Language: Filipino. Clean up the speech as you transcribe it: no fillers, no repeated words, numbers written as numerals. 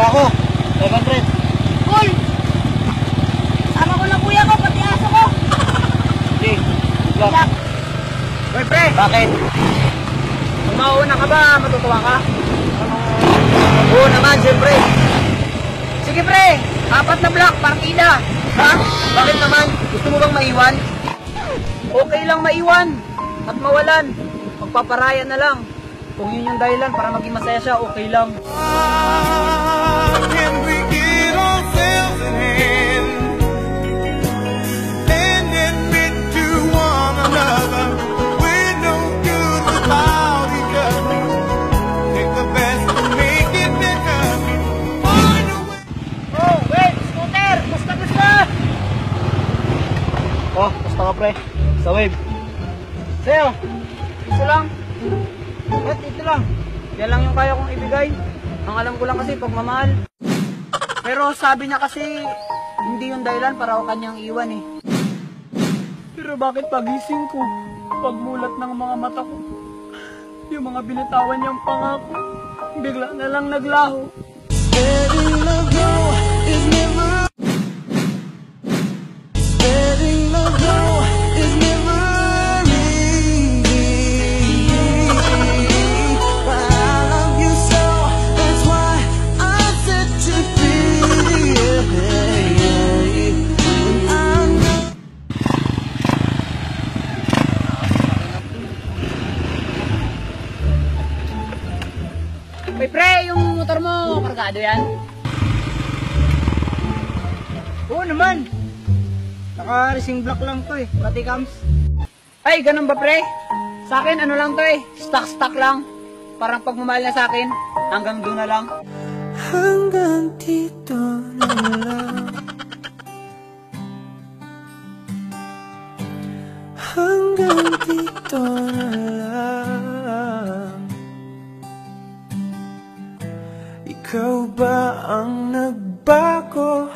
pa ako. 500. Cool! Sama ko lang kuya ko, pati aso ko. Sige. Good luck. Hoy pre! Bakit? Kung mauuna ka ba, matutuwa ka? Oo naman, siyempre. Sige pre! 4 na block, partida! Ha? Bakit naman? Gusto mo bang maiwan? Okay lang maiwan at mawalan. Magpaparaya na lang. Kung yun yung dahilan para maging masaya siya, okay lang. Can we get ourselves in hand and admit to one another we're no good without each other? Take the best to make it better. Find a way. Oh, wait! Scooter! Gusto! Oh, basta ka pre. Sa wave. Sa'yo, ito lang. At ito lang. Yan lang yung kaya kong ibigay. Ang alam ko lang kasi pagmamahal. Pero sabi niya kasi, hindi yung dahilan para ako kanyang iwan eh. Pero bakit pagising ko, pagmulat ng mga mata ko, yung mga binitawan niyang pangako, bigla na lang naglaho. Letting love go is never. Letting love go is never easy. But I love you so, that's why I set you free. And I know. May pre, yung motor mo, kargado yan? Oo naman. Naka-racing block lang to eh. Pati cams. Ay, ganun ba pre? Sa akin, ano lang to eh, stock lang. Parang pagmamahal na sa akin, hanggang doon na lang. Hanggang dito na lang. Hanggang dito na lang. Ikaw ba ang nagbago?